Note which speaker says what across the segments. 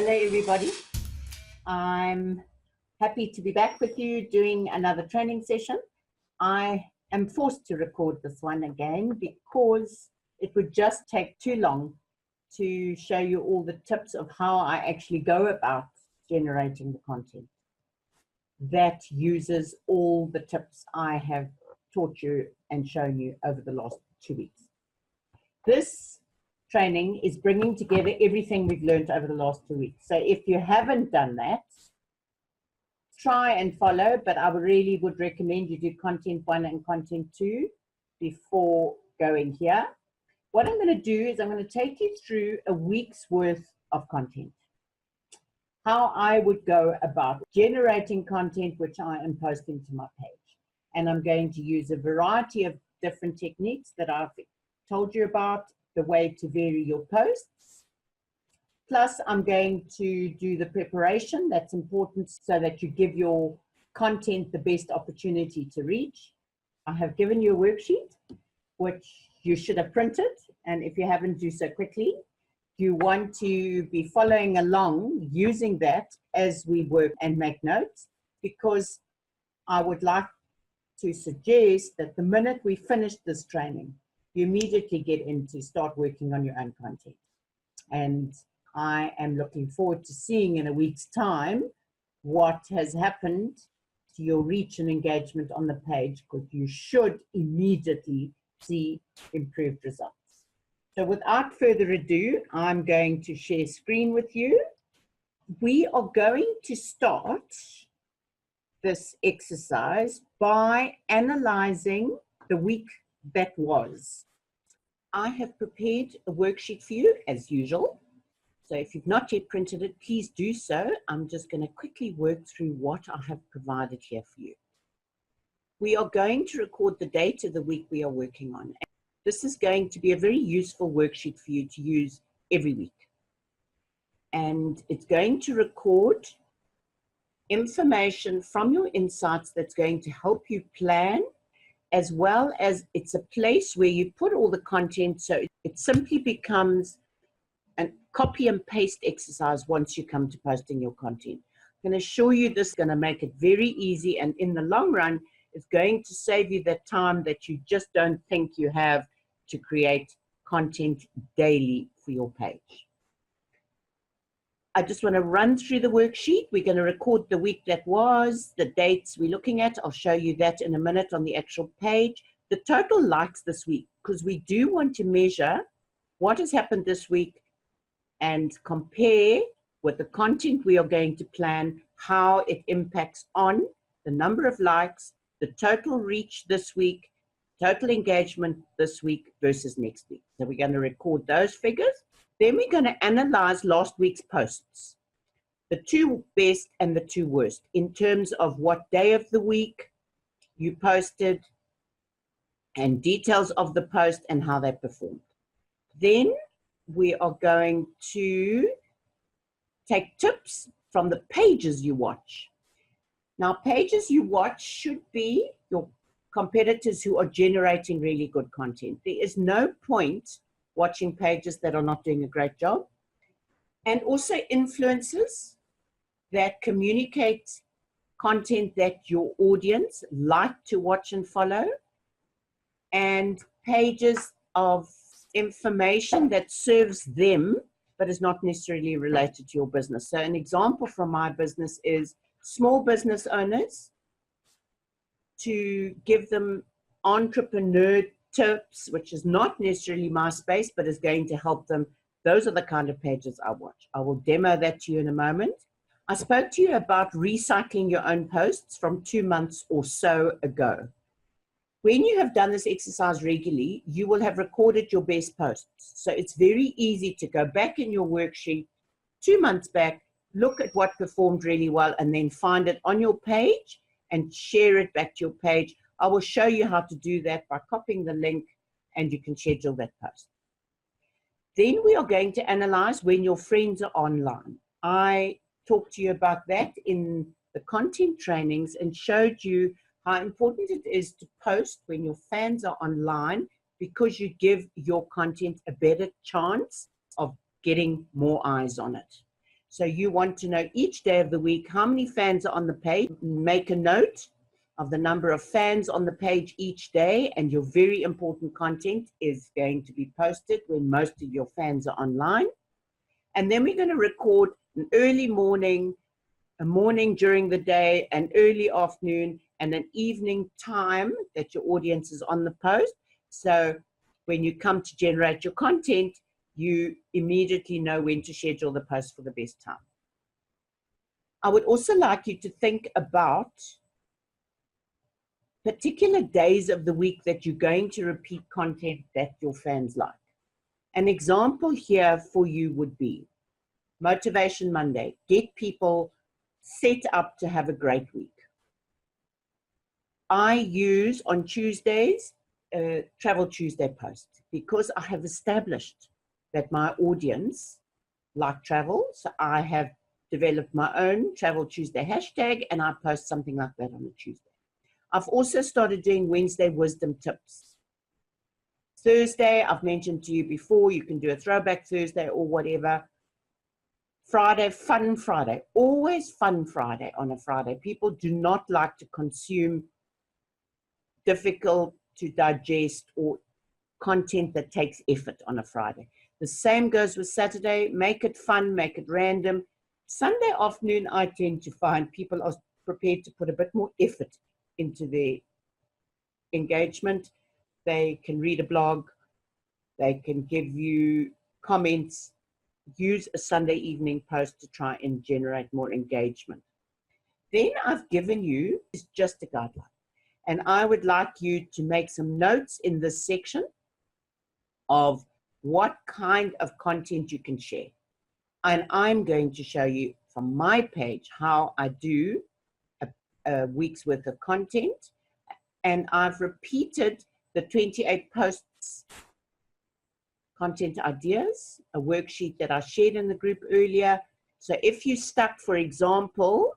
Speaker 1: Hello everybody, I'm happy to be back with you doing another training session. I am forced to record this one again because it would just take too long to show you all the tips of how I actually go about generating the content that uses all the tips I have taught you and shown you over the last 2 weeks. This training is bringing together everything we've learned over the last 2 weeks. So if you haven't done that, try and follow, but I really would recommend you do content 1 and content 2 before going here. What I'm going to do is I'm going to take you through a week's worth of content. How I would go about generating content which I am posting to my page. And I'm going to use a variety of different techniques that I've told you about, the way to vary your posts. Plus, I'm going to do the preparation that's important so that you give your content the best opportunity to reach. I have given you a worksheet, which you should have printed. And if you haven't, do so quickly. You want to be following along using that as we work and make notes, because I would like to suggest that the minute we finish this training, you immediately get into start working on your own content. And I am looking forward to seeing in a week's time what has happened to your reach and engagement on the page, because you should immediately see improved results. So without further ado, I'm going to share screen with you. We are going to start this exercise by analyzing the week that was. I have prepared a worksheet for you as usual. So if you've not yet printed it, please do so. I'm just going to quickly work through what I have provided here for you. We are going to record the date of the week we are working on. This is going to be a very useful worksheet for you to use every week. And it's going to record information from your insights that's going to help you plan, as well as it's a place where you put all the content, so it simply becomes a copy and paste exercise once you come to posting your content. I'm going to show you this is going to make it very easy, and in the long run, it's going to save you that time that you just don't think you have to create content daily for your page. I just want to run through the worksheet. We're going to record the week that was, the dates we're looking at. I'll show you that in a minute on the actual page. The total likes this week, because we do want to measure what has happened this week and compare with the content we are going to plan, how it impacts on the number of likes, the total reach this week, total engagement this week versus next week. So we're going to record those figures. Then we're going to analyze last week's posts, the 2 best and the 2 worst, in terms of what day of the week you posted and details of the post and how they performed. Then we are going to take tips from the pages you watch. Now, pages you watch should be your competitors who are generating really good content. There is no point watching pages that are not doing a great job, and also influencers that communicate content that your audience like to watch and follow, and pages of information that serves them but is not necessarily related to your business. So an example from my business is small business owners, to give them entrepreneur tips, which is not necessarily my space, but is going to help them. Those are the kind of pages I watch. I will demo that to you in a moment. I spoke to you about recycling your own posts from 2 months or so ago. When you have done this exercise regularly, you will have recorded your best posts. So it's very easy to go back in your worksheet 2 months back, look at what performed really well, and then find it on your page and share it back to your page. I will show you how to do that by copying the link, and you can schedule that post. Then we are going to analyze when your friends are online. I talked to you about that in the content trainings and showed you how important it is to post when your fans are online, because you give your content a better chance of getting more eyes on it. So you want to know each day of the week how many fans are on the page. Make a note of the number of fans on the page each day, and your very important content is going to be posted when most of your fans are online. And then we're going to record an early morning, a morning during the day, an early afternoon, and an evening time that your audience is on the post. So when you come to generate your content, you immediately know when to schedule the post for the best time. I would also like you to think about particular days of the week that you're going to repeat content that your fans like. An example here for you would be Motivation Monday. Get people set up to have a great week. I use on Tuesdays Travel Tuesday post because I have established that my audience like travel. So I have developed my own Travel Tuesday hashtag, and I post something like that on a Tuesday. I've also started doing Wednesday wisdom tips. Thursday, I've mentioned to you before, you can do a throwback Thursday or whatever. Friday, fun Friday. Always fun Friday on a Friday. People do not like to consume difficult to digest or content that takes effort on a Friday. The same goes with Saturday. Make it fun, make it random. Sunday afternoon, I tend to find people are prepared to put a bit more effort into their engagement. They can read a blog. They can give you comments. Use a Sunday evening post to try and generate more engagement. Then I've given you is just a guideline. And I would like you to make some notes in this section of what kind of content you can share. And I'm going to show you from my page how I do a week's worth of content. And I've repeated the 28 posts, content ideas, a worksheet that I shared in the group earlier. So if you stuck, for example,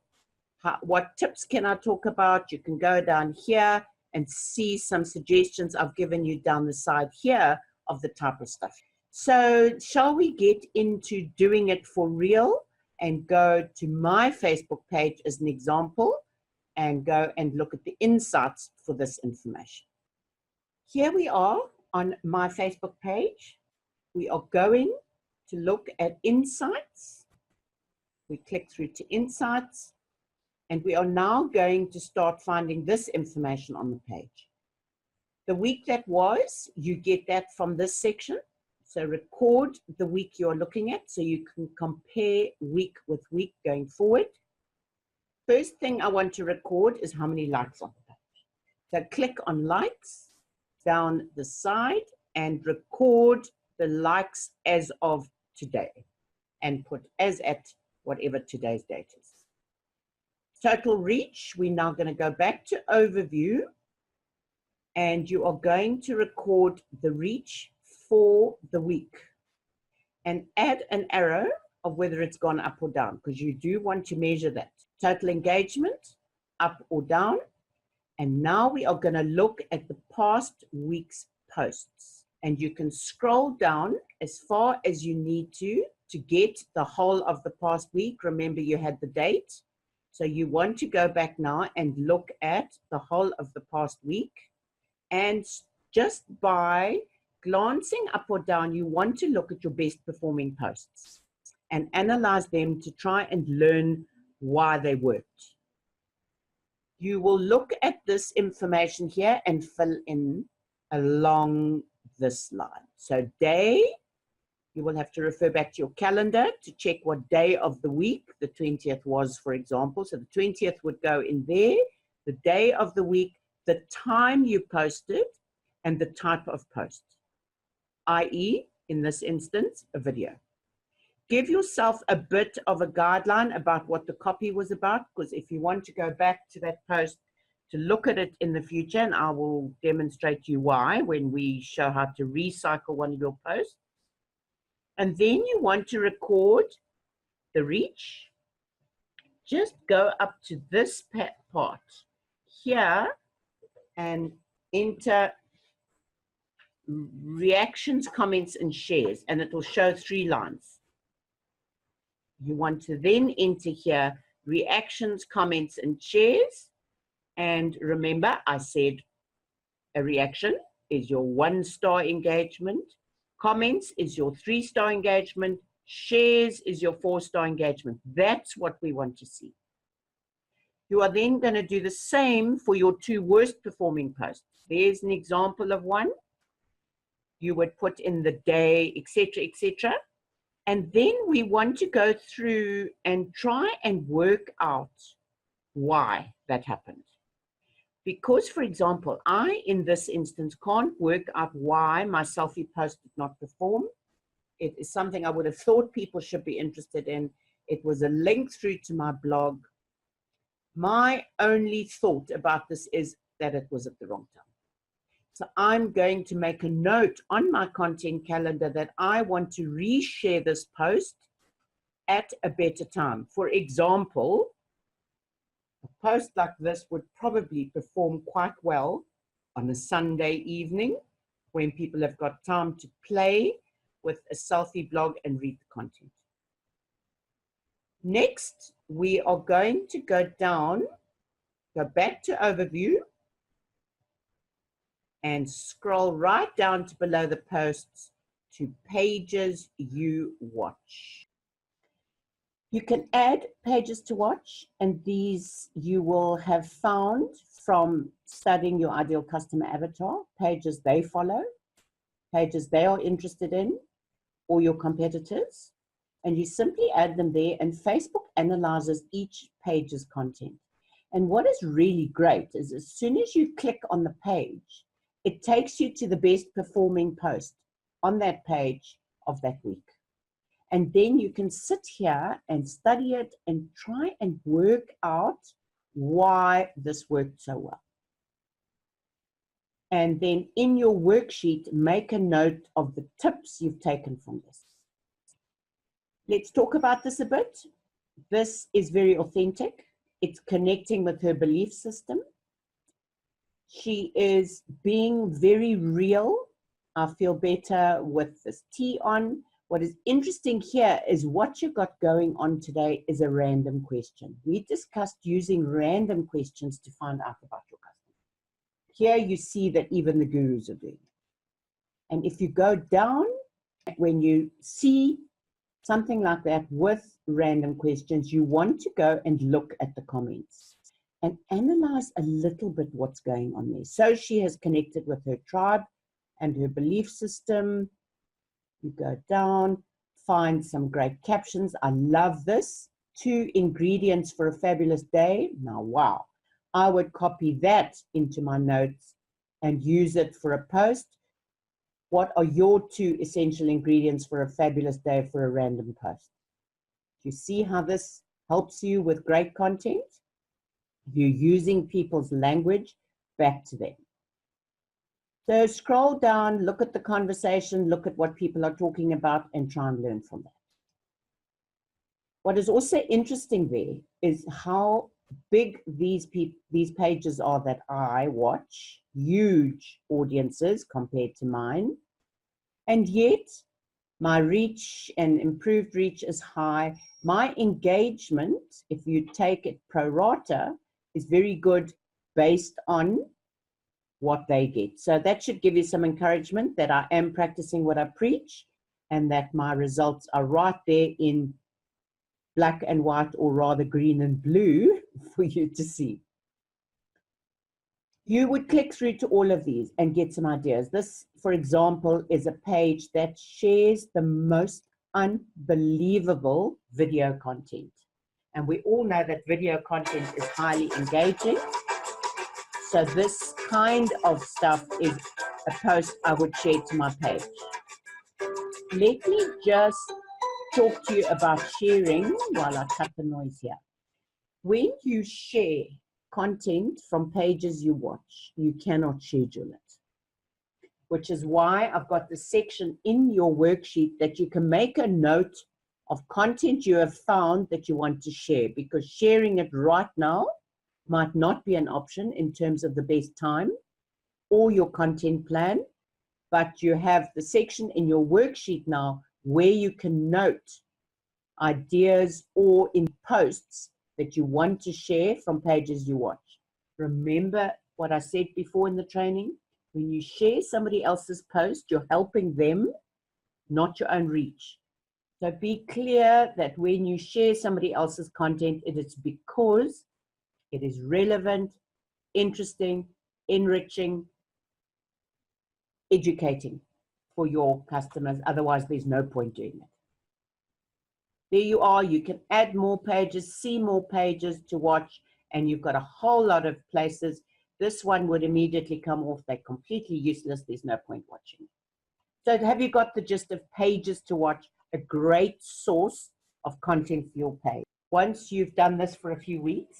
Speaker 1: what tips can I talk about? You can go down here and see some suggestions I've given you down the side here of the type of stuff. So shall we get into doing it for real and go to my Facebook page as an example and go and look at the insights for this information. Here we are on my Facebook page. We are going to look at insights. We click through to insights, and we are now going to start finding this information on the page. The week that was, you get that from this section. So record the week you're looking at so you can compare week with week going forward. First thing I want to record is how many likes on the page. So click on likes down the side and record the likes as of today and put as at whatever today's date is. Total reach, we're now going to go back to overview, and you are going to record the reach for the week and add an arrow of whether it's gone up or down, because you do want to measure that. Total engagement, up or down. And now we are going to look at the past week's posts. And you can scroll down as far as you need to get the whole of the past week. Remember, you had the date. So you want to go back now and look at the whole of the past week. And just by glancing up or down, you want to look at your best performing posts and analyze them to try and learn why they worked. You will look at this information here and fill in along this line. So day, you will have to refer back to your calendar to check what day of the week the 20th was, for example. So the 20th would go in there, the day of the week, the time you posted, and the type of post, i.e., in this instance, a video. Give yourself a bit of a guideline about what the copy was about, because if you want to go back to that post to look at it in the future, and I will demonstrate you why when we show how to recycle one of your posts. And then you want to record the reach. Just go up to this part here and enter reactions, comments, and shares, and it will show 3 lines. You want to then enter here reactions, comments, and shares. And remember, I said a reaction is your 1-star engagement. Comments is your 3-star engagement. Shares is your 4-star engagement. That's what we want to see. You are then going to do the same for your 2 worst performing posts. There's an example of one. You would put in the day, etc., etc. And then we want to go through and try and work out why that happened. Because, for example, I, in this instance, can't work out why my selfie post did not perform. It is something I would have thought people should be interested in. It was a link through to my blog. My only thought about this is that it was at the wrong time. So I'm going to make a note on my content calendar that I want to reshare this post at a better time. For example, a post like this would probably perform quite well on a Sunday evening when people have got time to play with a selfie blog and read the content. Next, we are going to go back to overview and scroll right down to below the posts to pages you watch. You can add pages to watch, and these you will have found from studying your ideal customer avatar, pages they follow, pages they are interested in, or your competitors. And you simply add them there, and Facebook analyzes each page's content. And what is really great is as soon as you click on the page, it takes you to the best performing post on that page of that week. And then you can sit here and study it and try and work out why this worked so well. And then in your worksheet, make a note of the tips you've taken from this. Let's talk about this a bit. This is very authentic. It's connecting with her belief system. She is being very real. I feel better with this tea on. What is interesting here is what you got going on today is a random question. We discussed using random questions to find out about your customer. Here you see that even the gurus are doing it. And if you go down, when you see something like that with random questions, you want to go and look at the comments and analyze a little bit what's going on there. So she has connected with her tribe and her belief system. You go down, find some great captions. I love this. 2 ingredients for a fabulous day. Now, wow. I would copy that into my notes and use it for a post. What are your 2 essential ingredients for a fabulous day for a random post? Do you see how this helps you with great content? You're using people's language back to them. So scroll down, look at the conversation, look at what people are talking about, and try and learn from that. What is also interesting there is how big these pages are that I watch, huge audiences compared to mine, and yet my reach and improved reach is high. My engagement, if you take it pro rata, is very good based on what they get. So that should give you some encouragement that I am practicing what I preach and that my results are right there in black and white, or rather green and blue, for you to see. You would click through to all of these and get some ideas. This, for example, is a page that shares the most unbelievable video content. And we all know that video content is highly engaging. So this kind of stuff is a post I would share to my page. Let me just talk to you about sharing while I cut the noise here. When you share content from pages you watch, you cannot schedule it, which is why I've got the section in your worksheet that you can make a note of content you have found that you want to share, because sharing it right now might not be an option in terms of the best time or your content plan, but you have the section in your worksheet now where you can note, ideas or in posts that you want to share from pages you watch. Remember what I said before in the training? When you share somebody else's post, you're helping them, not your own reach. So be clear that when you share somebody else's content, it is because it is relevant, interesting, enriching, educating for your customers. Otherwise, there's no point doing it. There you are. You can add more pages, see more pages to watch, and you've got a whole lot of places. This one would immediately come off. They're completely useless. There's no point watching. So have you got the gist of pages to watch? A great source of content for your page. Once you've done this for a few weeks,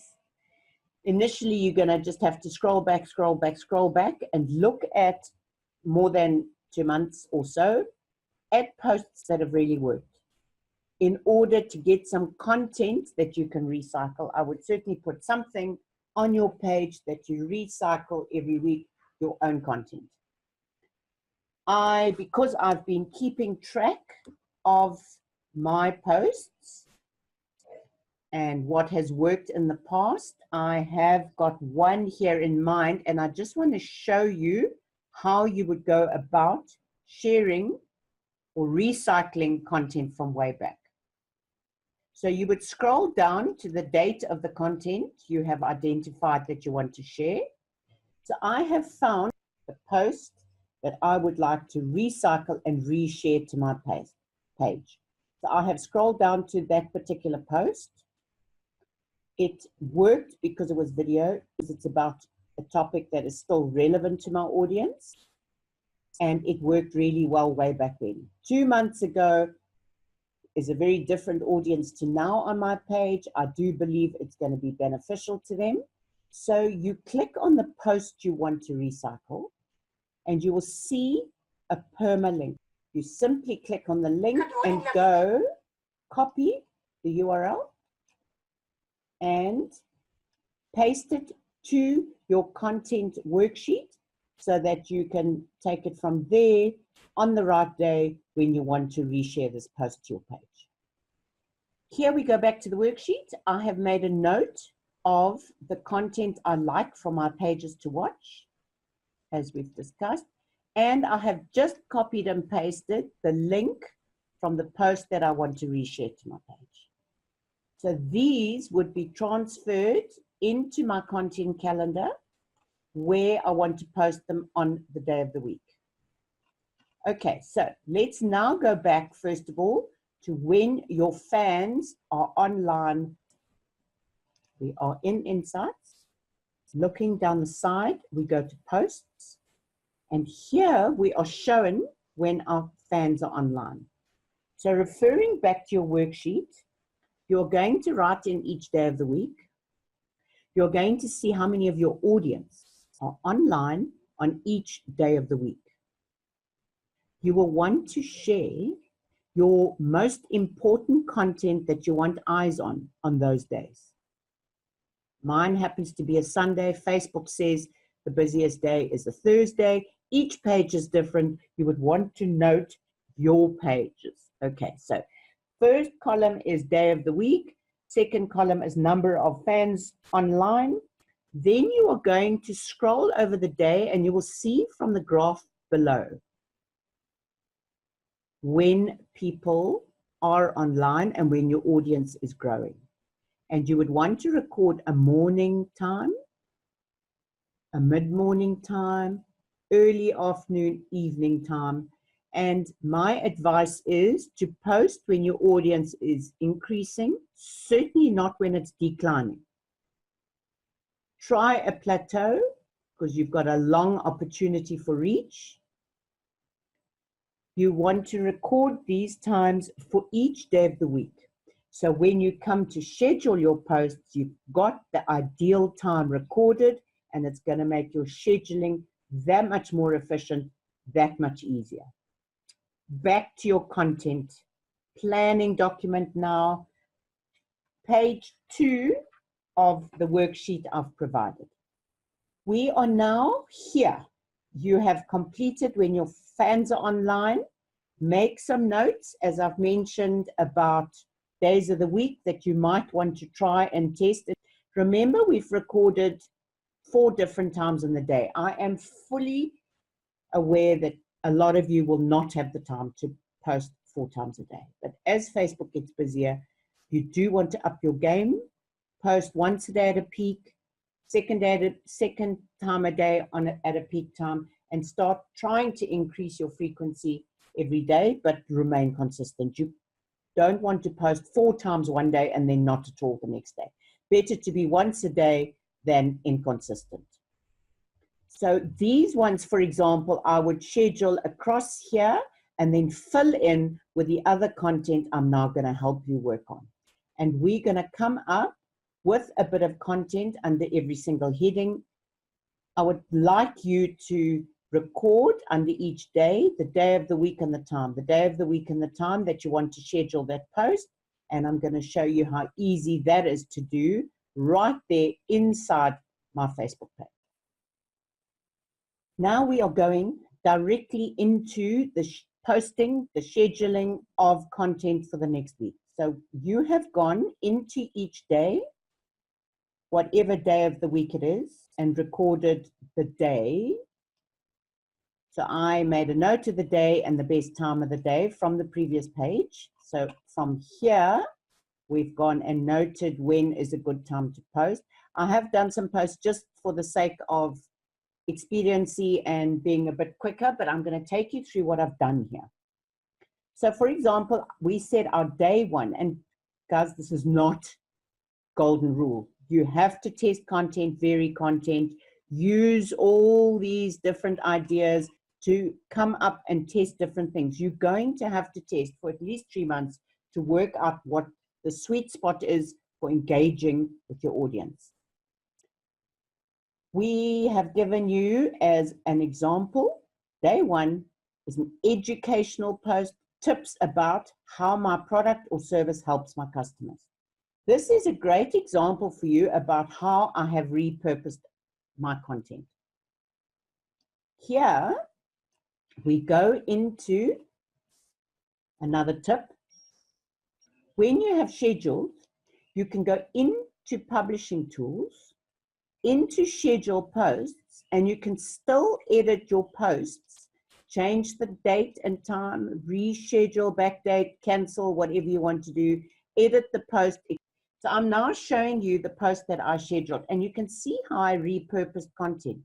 Speaker 1: initially you're going to just have to scroll back, and look at more than 2 months or so at posts that have really worked. In order to get some content that you can recycle, I would certainly put something on your page that you recycle every week, your own content. Because I've been keeping track of my posts and what has worked in the past, I have got one here in mind, and I just want to show you how you would go about sharing or recycling content from way back. So you would scroll down to the date of the content you have identified that you want to share. So I have found the post that I would like to recycle and reshare to my page. So I have scrolled down to that particular post. It worked because it was video, because it's about a topic that is still relevant to my audience. And it worked really well way back then. 2 months ago is a very different audience to now on my page. I do believe it's going to be beneficial to them. So you click on the post you want to recycle, and you will see a permalink. You simply click on the link and go copy the URL and paste it to your content worksheet so that you can take it from there on the right day when you want to reshare this post to your page. Here we go back to the worksheet. I have made a note of the content I like for my pages to watch, as we've discussed, and I have just copied and pasted the link from the post that I want to reshare to my page. So these would be transferred into my content calendar where I want to post them on the day of the week. Okay, so let's now go back, first of all, to when your fans are online. We are in Insights. Looking down the side, we go to Posts. And here we are shown when our fans are online. So referring back to your worksheet, you're going to write in each day of the week. You're going to see how many of your audience are online on each day of the week. You will want to share your most important content that you want eyes on those days. Mine happens to be a Sunday. Facebook says the busiest day is a Thursday. Each page is different. You would want to note your pages. Okay, so first column is day of the week. Second column is number of fans online. Then you are going to scroll over the day and you will see from the graph below when people are online and when your audience is growing. And you would want to record a morning time, a mid-morning time, early afternoon, evening time. And my advice is to post when your audience is increasing, certainly not when it's declining. Try a plateau because you've got a long opportunity for reach. You want to record these times for each day of the week. So when you come to schedule your posts, you've got the ideal time recorded, and it's going to make your scheduling that much more efficient, that much easier. Back to your content planning document now. Page 2 of the worksheet I've provided. We are now here. You have completed when your fans are online. Make some notes, as I've mentioned, about days of the week that you might want to try and test it. Remember, we've recorded 4 different times in the day. I am fully aware that a lot of you will not have the time to post 4 times a day. But as Facebook gets busier, you do want to up your game. Post once a day at a peak, second time a day at a peak time, and start trying to increase your frequency every day, but remain consistent. You don't want to post 4 times one day and then not at all the next day. Better to be once a day than inconsistent. So these ones, for example, I would schedule across here and then fill in with the other content I'm now going to help you work on. And we're going to come up with a bit of content under every single heading. I would like you to record under each day, the day of the week and the time, that you want to schedule that post. And I'm going to show you how easy that is to do right there inside my Facebook page. Now we are going directly into the posting, the scheduling of content for the next week. So you have gone into each day, whatever day of the week it is, and recorded the day. So I made a note of the day and the best time of the day from the previous page. So from here, we've gone and noted when is a good time to post. I have done some posts just for the sake of expediency and being a bit quicker, but I'm going to take you through what I've done here. So for example, we said our day 1, and guys, this is not golden rule. You have to test content, vary content, use all these different ideas to come up and test different things. You're going to have to test for at least 3 months to work out what the sweet spot is for engaging with your audience. We have given you as an example, day 1 is an educational post, tips about how my product or service helps my customers. This is a great example for you about how I have repurposed my content. Here we go into another tip. When you have scheduled, you can go into publishing tools, into schedule posts, and you can still edit your posts, change the date and time, reschedule, backdate, cancel, whatever you want to do, edit the post. So I'm now showing you the post that I scheduled, and you can see how I repurposed content.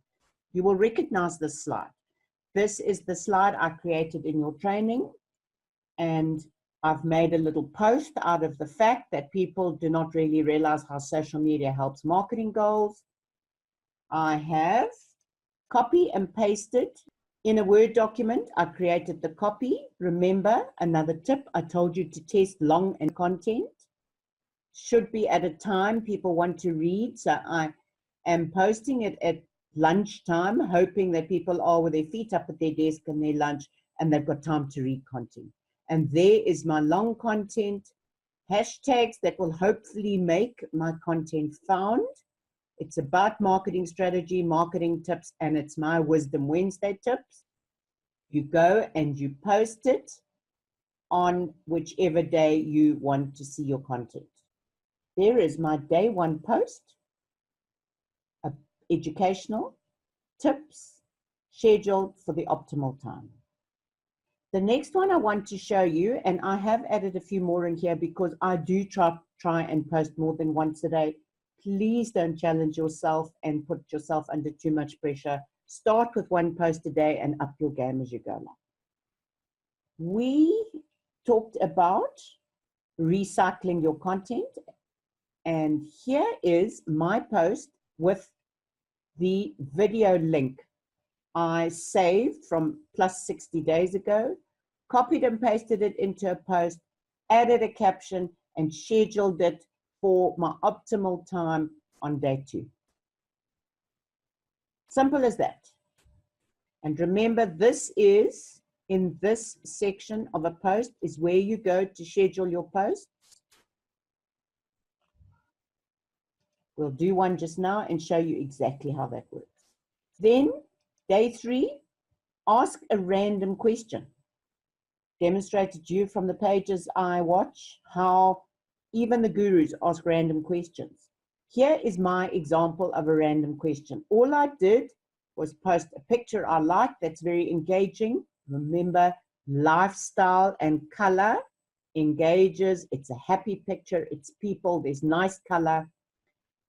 Speaker 1: You will recognize this slide. This is the slide I created in your training, and I've made a little post out of the fact that people do not really realize how social media helps marketing goals. I have copy and pasted in a Word document. I created the copy. Remember, another tip, I told you to test long and content. Should be at a time people want to read. So I am posting it at lunchtime, hoping that people are with their feet up at their desk and their lunch, and they've got time to read content. And there is my long content, hashtags that will hopefully make my content found. It's about marketing strategy, marketing tips, and it's my Wisdom Wednesday tips. You go and you post it on whichever day you want to see your content. There is my day 1 post, educational tips scheduled for the optimal time. The next one I want to show you, and I have added a few more in here because I do try and post more than once a day. Please don't challenge yourself and put yourself under too much pressure. Start with 1 post a day and up your game as you go along. We talked about recycling your content, and here is my post with the video link I saved from plus 60 days ago, copied and pasted it into a post, added a caption, and scheduled it for my optimal time on day 2. Simple as that. And remember, this is in this section of a post is where you go to schedule your posts. We'll do one just now and show you exactly how that works. Then day 3, ask a random question. Demonstrated to you from the pages I watch how Even the gurus ask random questions. Here is my example of a random question. All I did was post a picture I like that's very engaging. Remember, lifestyle and color engages. It's a happy picture. It's people. There's nice color.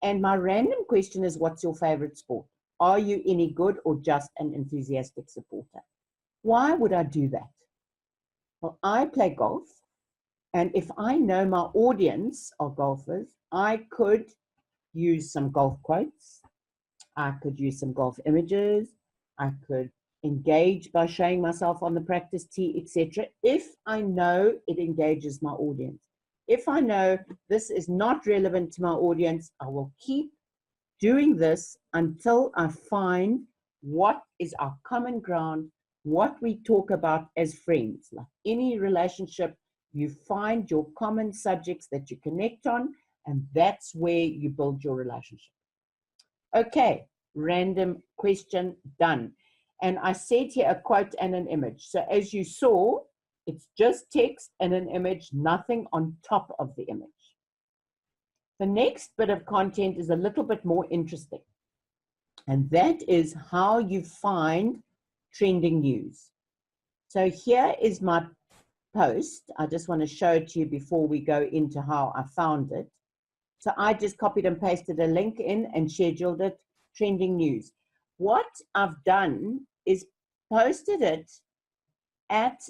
Speaker 1: And my random question is, what's your favorite sport? Are you any good or just an enthusiastic supporter? Why would I do that? Well, I play golf. And if I know my audience are golfers, I could use some golf quotes. I could use some golf images. I could engage by showing myself on the practice tee, etc. If I know it engages my audience. If I know this is not relevant to my audience, I will keep doing this until I find what is our common ground, what we talk about as friends. Like any relationship, you find your common subjects that you connect on, and that's where you build your relationship. Okay, random question done. And I said here a quote and an image. So as you saw, it's just text and an image, nothing on top of the image. The next bit of content is a little bit more interesting. And that is how you find trending news. So here is my post. I just want to show it to you before we go into how I found it. So I just copied and pasted a link in and scheduled it, trending news. What I've done is posted it at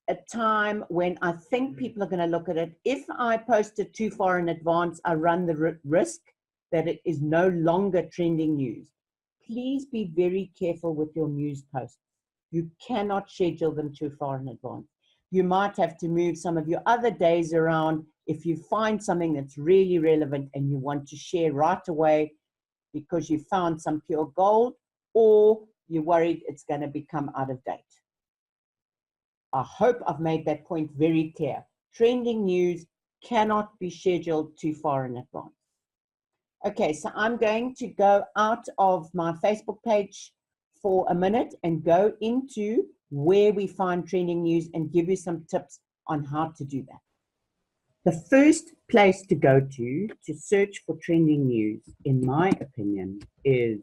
Speaker 1: a time when I think people are going to look at it. If I post it too far in advance, I run the risk that it is no longer trending news. Please be very careful with your news posts. You cannot schedule them too far in advance. You might have to move some of your other days around if you find something that's really relevant and you want to share right away because you found some pure gold, or you're worried it's going to become out of date. I hope I've made that point very clear. Trending news cannot be scheduled too far in advance. Okay, so I'm going to go out of my Facebook page for a minute and go into where we find trending news and give you some tips on how to do that. The first place to go to search for trending news, in my opinion, is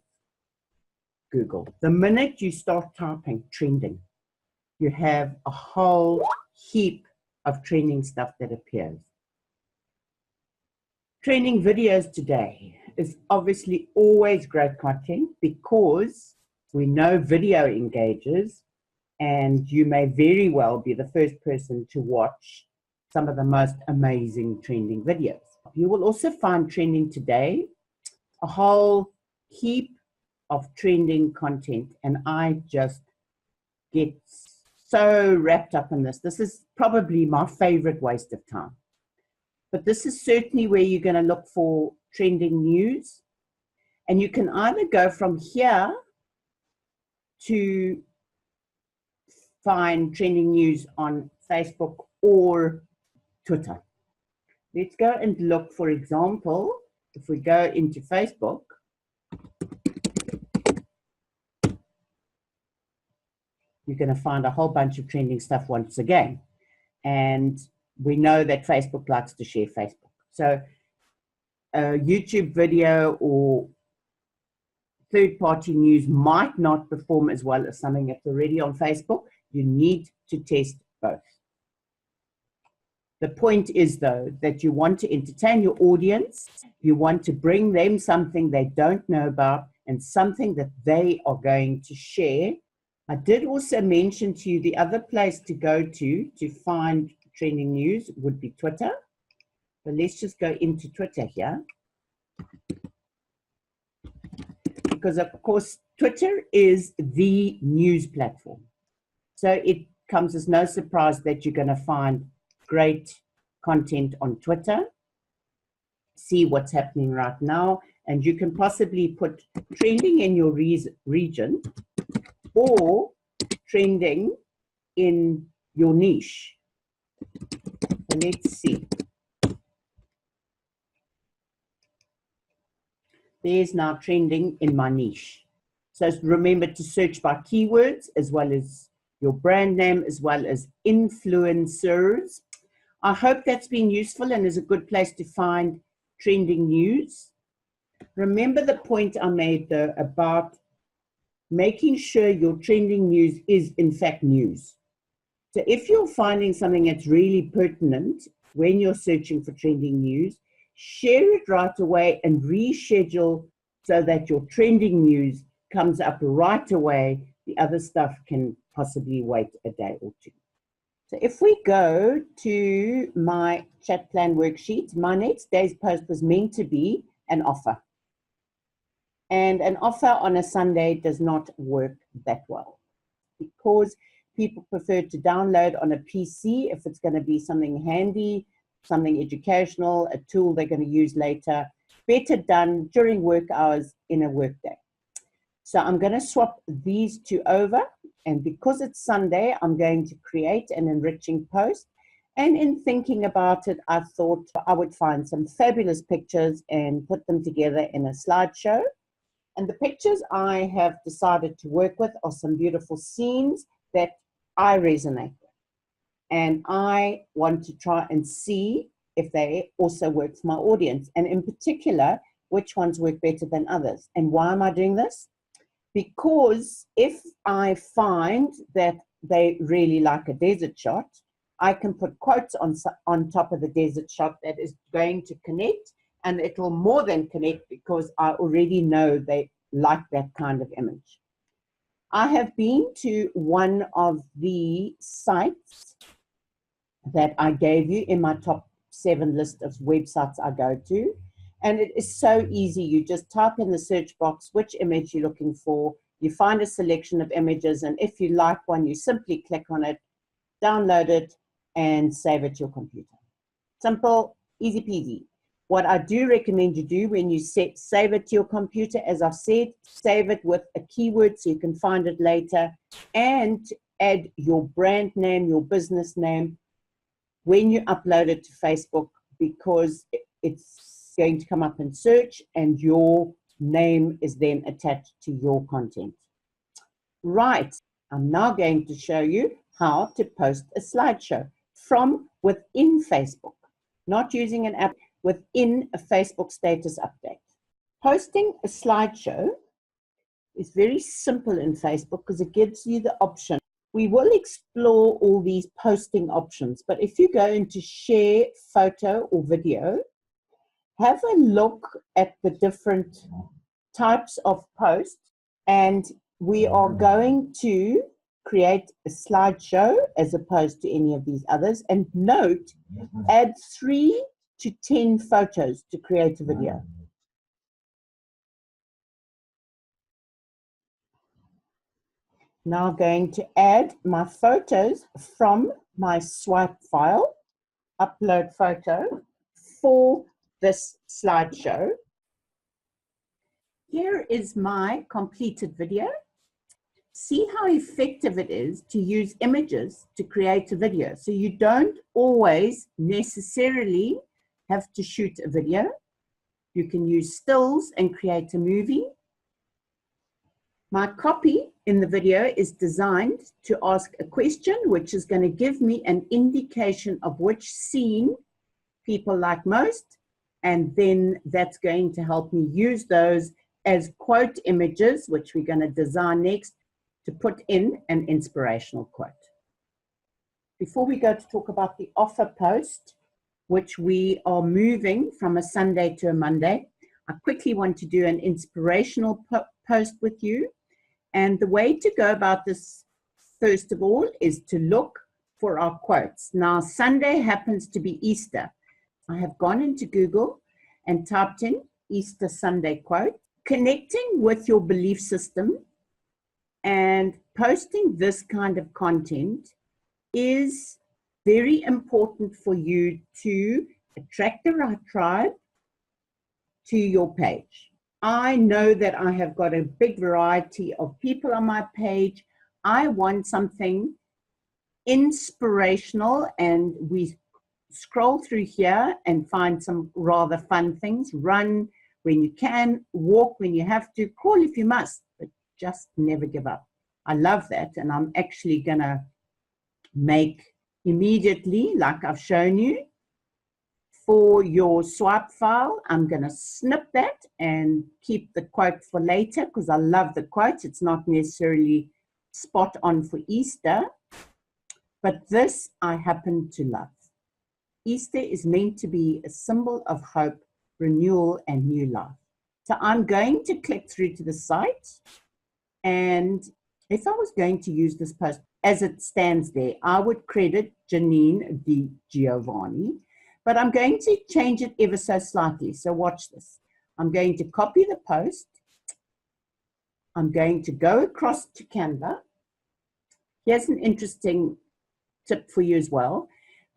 Speaker 1: Google. The minute you start typing trending, you have a whole heap of trending stuff that appears. Trending videos today is obviously always great content because we know video engages, and you may very well be the first person to watch some of the most amazing trending videos. You will also find trending today a whole heap of trending content, and I just get so wrapped up in this. This is probably my favorite waste of time. But this is certainly where you're going to look for trending news. And you can either go from here to find trending news on Facebook or Twitter. Let's go and look, for example, if we go into Facebook, you're going to find a whole bunch of trending stuff once again. And we know that Facebook likes to share Facebook. So a YouTube video or third-party news might not perform as well as something that's already on Facebook. You need to test both. The point is, though, that you want to entertain your audience. You want to bring them something they don't know about and something that they are going to share. I did also mention to you the other place to go to find trending news would be Twitter. So let's just go into Twitter here. Because, of course, Twitter is the news platform. So it comes as no surprise that you're going to find great content on Twitter. See what's happening right now. And you can possibly put trending in your region or trending in your niche. So let's see. There's now trending in my niche. So remember to search by keywords as well as your brand name, as well as influencers. I hope that's been useful and is a good place to find trending news. Remember the point I made though about making sure your trending news is in fact news. So if you're finding something that's really pertinent when you're searching for trending news, share it right away and reschedule so that your trending news comes up right away. The other stuff can possibly wait a day or two. So if we go to my chat plan worksheet, my next day's post was meant to be an offer. And an offer on a Sunday does not work that well because people prefer to download on a PC if it's going to be something handy, something educational, a tool they're going to use later. Better done during work hours in a work day. So I'm going to swap these two over. And because it's Sunday, I'm going to create an enriching post. And in thinking about it, I thought I would find some fabulous pictures and put them together in a slideshow. And the pictures I have decided to work with are some beautiful scenes that I resonate with. And I want to try and see if they also work for my audience. And in particular, which ones work better than others. And why am I doing this? Because if I find that they really like a desert shot, I can put quotes on top of the desert shot that is going to connect, and it'll more than connect because I already know they like that kind of image. I have been to one of the sites that I gave you in my top 7 list of websites I go to. And it is so easy. You just type in the search box which image you're looking for. You find a selection of images, and if you like one, you simply click on it, download it, and save it to your computer. Simple, easy peasy. What I do recommend you do when you save it to your computer, as I've said, save it with a keyword so you can find it later, and add your brand name, your business name, when you upload it to Facebook, because it's going to come up in search and your name is then attached to your content. Right, I'm now going to show you how to post a slideshow from within Facebook, not using an app, within a Facebook status update. Posting a slideshow is very simple in Facebook because it gives you the option. We will explore all these posting options, but if you go into share photo or video, have a look at the different types of posts, and we are going to create a slideshow as opposed to any of these others. And note, add 3 to 10 photos to create a video. Now I'm going to add my photos from my swipe file, upload photo for this slideshow. Here is my completed video. See how effective it is to use images to create a video. So you don't always necessarily have to shoot a video. You can use stills and create a movie. My copy in the video is designed to ask a question, which is going to give me an indication of which scene people like most, and then that's going to help me use those as quote images, which we're going to design next, to put in an inspirational quote. Before we go to talk about the offer post, which we are moving from a Sunday to a Monday, I quickly want to do an inspirational post with you. And the way to go about this, first of all, is to look for our quotes. Now, Sunday happens to be Easter. I have gone into Google and typed in Easter Sunday quote. Connecting with your belief system and posting this kind of content is very important for you to attract the right tribe to your page. I know that I have got a big variety of people on my page. I want something inspirational, and we scroll through here and find some rather fun things. Run when you can, walk when you have to, crawl if you must, but just never give up. I love that, and I'm actually gonna make immediately, like I've shown you. For your swipe file, I'm going to snip that and keep the quote for later because I love the quote. It's not necessarily spot on for Easter, but this I happen to love. Easter is meant to be a symbol of hope, renewal, and new life. So I'm going to click through to the site, and if I was going to use this post as it stands there, I would credit Janine Di Giovanni, but I'm going to change it ever so slightly. So watch this. I'm going to copy the post. I'm going to go across to Canva. Here's an interesting tip for you as well.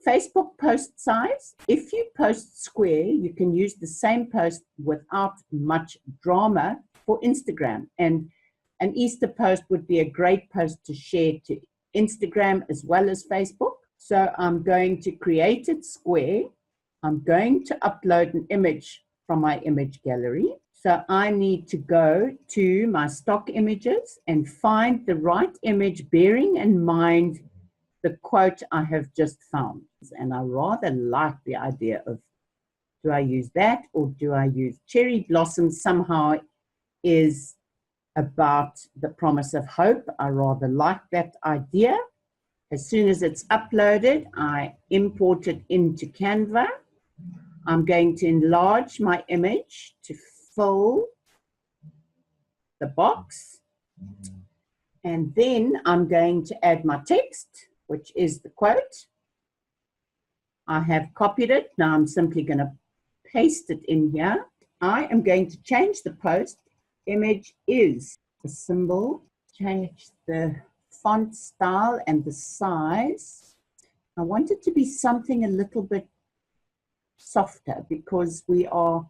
Speaker 1: Facebook post size. If you post square, you can use the same post without much drama for Instagram. And an Easter post would be a great post to share to Instagram as well as Facebook. So I'm going to create it square. I'm going to upload an image from my image gallery. So I need to go to my stock images and find the right image bearing in mind the quote I have just found. And I rather like the idea of, do I use that or do I use cherry blossom somehow is about the promise of hope. I rather like that idea. As soon as it's uploaded, I import it into Canva. I'm going to enlarge my image to fill the box. And then I'm going to add my text, which is the quote. I have copied it. Now I'm simply going to paste it in here. I am going to change the post. Image is the symbol. Change the font style and the size. I want it to be something a little bit softer because we are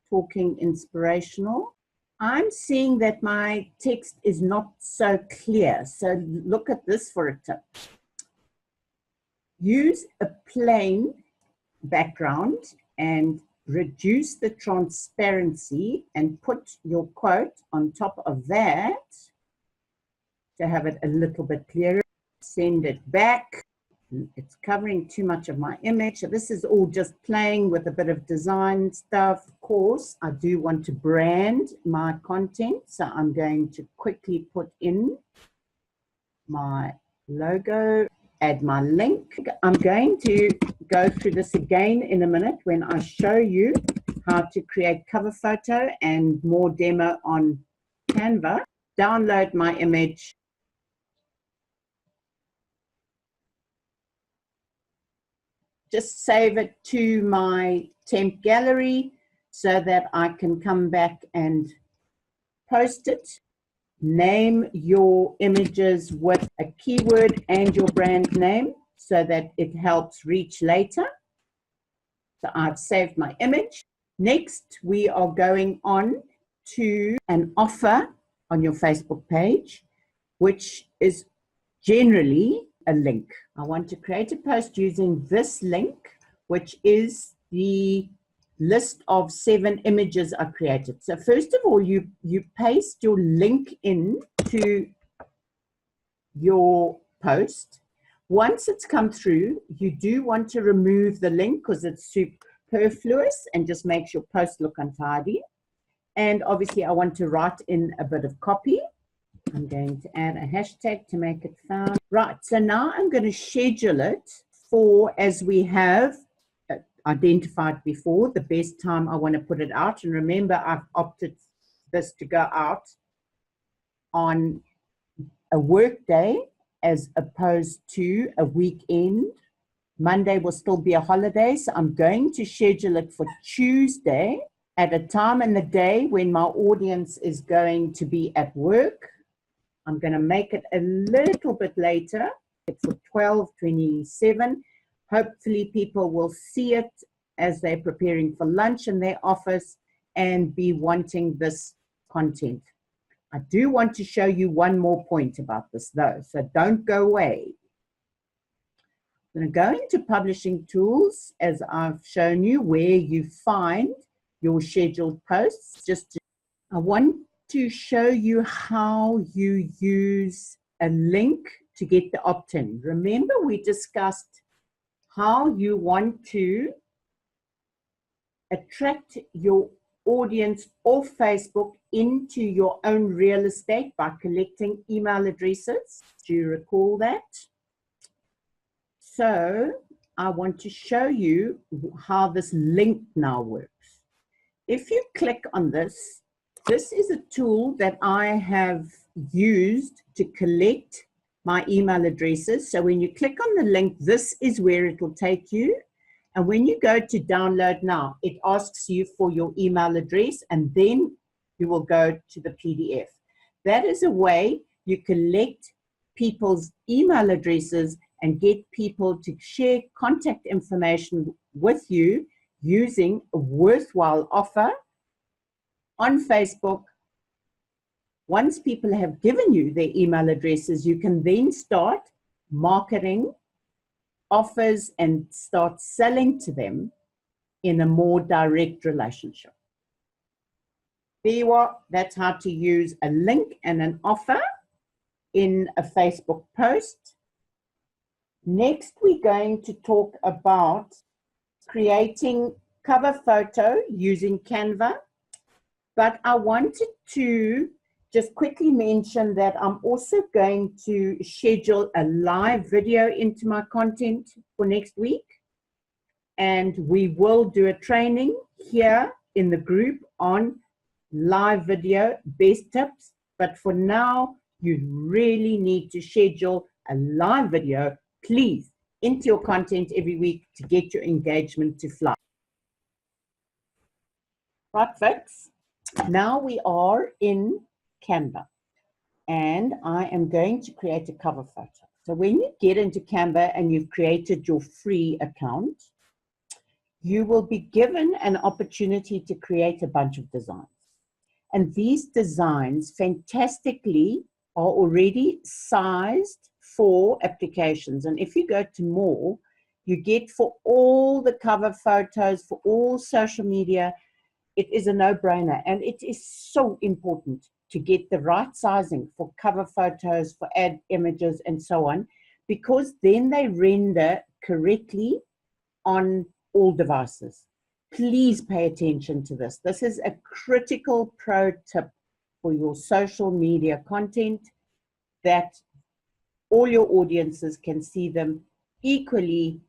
Speaker 1: talking inspirational. I'm seeing that my text is not so clear. So look at this for a tip. Use a plain background and reduce the transparency and put your quote on top of that to have it a little bit clearer. Send it back. It's covering too much of my image. So this is all just playing with a bit of design stuff. Of course, I do want to brand my content. So I'm going to quickly put in my logo, add my link. I'm going to go through this again in a minute when I show you how to create cover photo and more demo on Canva. Download my image. Just save it to my temp gallery so that I can come back and post it. Name your images with a keyword and your brand name so that it helps reach later. So I've saved my image. Next, we are going on to an offer on your Facebook page, which is generally a link. I want to create a post using this link, which is the list of 7 images I created. So first of all, you paste your link in to your post. Once it's come through, you do want to remove the link because it's superfluous and just makes your post look untidy. And obviously I want to write in a bit of copy. I'm going to add a hashtag to make it found. Right, so now I'm going to schedule it for, as we have identified before, the best time I want to put it out. And remember, I've opted this to go out on a work day as opposed to a weekend. Monday will still be a holiday, so I'm going to schedule it for Tuesday at a time in the day when my audience is going to be at work. I'm going to make it a little bit later. It's for 12:27. Hopefully people will see it as they're preparing for lunch in their office and be wanting this content. I do want to show you one more point about this though, so don't go away. I'm going to go into publishing tools as I've shown you where you find your scheduled posts. I want to show you how you use a link to get the opt-in. Remember we discussed how you want to attract your audience off Facebook into your own real estate by collecting email addresses. Do you recall that? So I want to show you how this link now works. If you click on this, this is a tool that I have used to collect my email addresses. So when you click on the link, this is where it will take you. And when you go to download now, it asks you for your email address, and then you will go to the PDF. That is a way you collect people's email addresses and get people to share contact information with you using a worthwhile offer on Facebook. Once people have given you their email addresses, you can then start marketing offers and start selling to them in a more direct relationship. There you are. That's how to use a link and an offer in a Facebook post. Next, we're going to talk about creating cover photo using Canva. But I wanted to just quickly mention that I'm also going to schedule a live video into my content for next week. And we will do a training here in the group on live video, best tips. But for now, you really need to schedule a live video, please, into your content every week to get your engagement to fly. Right, folks? Now we are in Canva, and I am going to create a cover photo. So when you get into Canva and you've created your free account, you will be given an opportunity to create a bunch of designs. And these designs fantastically are already sized for applications. And if you go to more, you get for all the cover photos, for all social media, it is a no-brainer. And it is so important to get the right sizing for cover photos, for ad images, and so on, because then they render correctly on all devices. Please pay attention to this. This is a critical pro tip for your social media content, that all your audiences can see them equally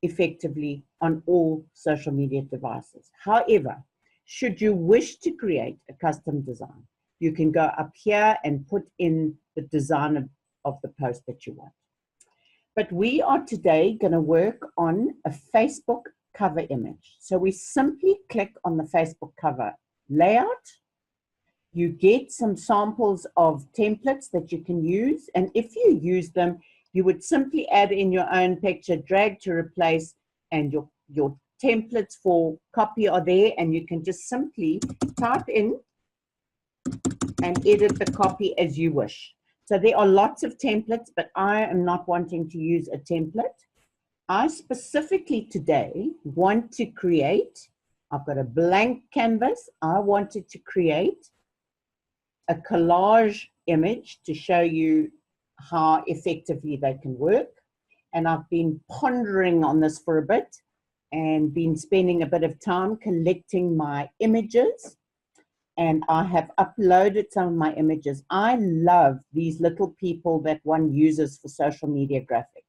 Speaker 1: effectively on all social media devices. However, should you wish to create a custom design, you can go up here and put in the design of the post that you want. But we are today going to work on a Facebook cover image. So we simply click on the Facebook cover layout. You get some samples of templates that you can use. And if you use them, you would simply add in your own picture, drag to replace, and your templates for copy are there. And you can just simply type in and edit the copy as you wish. So there are lots of templates, but I am not wanting to use a template. I specifically today want to create, I've got a blank canvas. I wanted to create a collage image to show you how effectively they can work. And I've been pondering on this for a bit and been spending a bit of time collecting my images. And I have uploaded some of my images. I love these little people that one uses for social media graphics.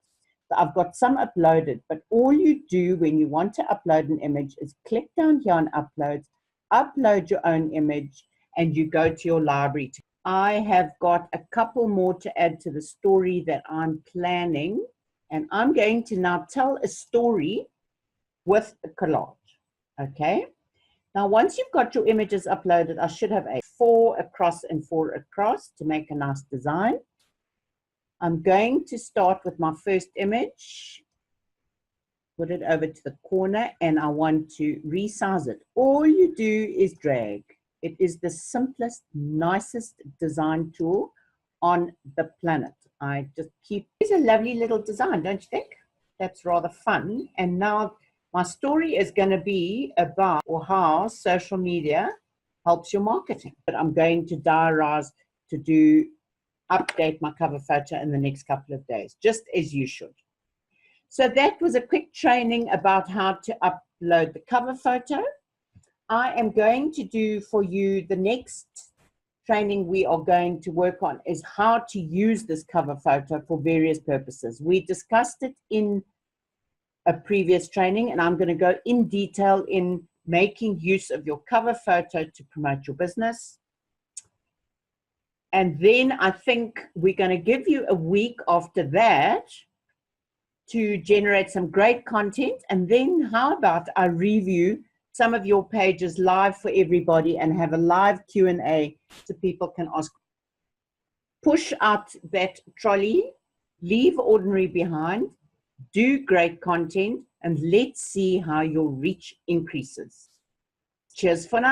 Speaker 1: So I've got some uploaded, but all you do when you want to upload an image is click down here on uploads, upload your own image, and you go to your library. I have got a couple more to add to the story that I'm planning, and I'm going to now tell a story with a collage, okay? Now, once you've got your images uploaded, I should have a 4 across and 4 across to make a nice design. I'm going to start with my first image, put it over to the corner, and I want to resize it. All you do is drag. It is the simplest, nicest design tool on the planet. I just keep, it's a lovely little design, don't you think? That's rather fun. And now my story is going to be about or how social media helps your marketing. But I'm going to diarize to update my cover photo in the next couple of days, just as you should. So that was a quick training about how to upload the cover photo. I am going to do for you the next training we are going to work on is how to use this cover photo for various purposes. We discussed it in a previous training, and I'm going to go in detail in making use of your cover photo to promote your business. And then I think we're going to give you a week after that to generate some great content. And then how about I review some of your pages live for everybody and have a live Q&A so people can ask. Push out that trolley, leave ordinary behind, do great content, and let's see how your reach increases. Cheers for now.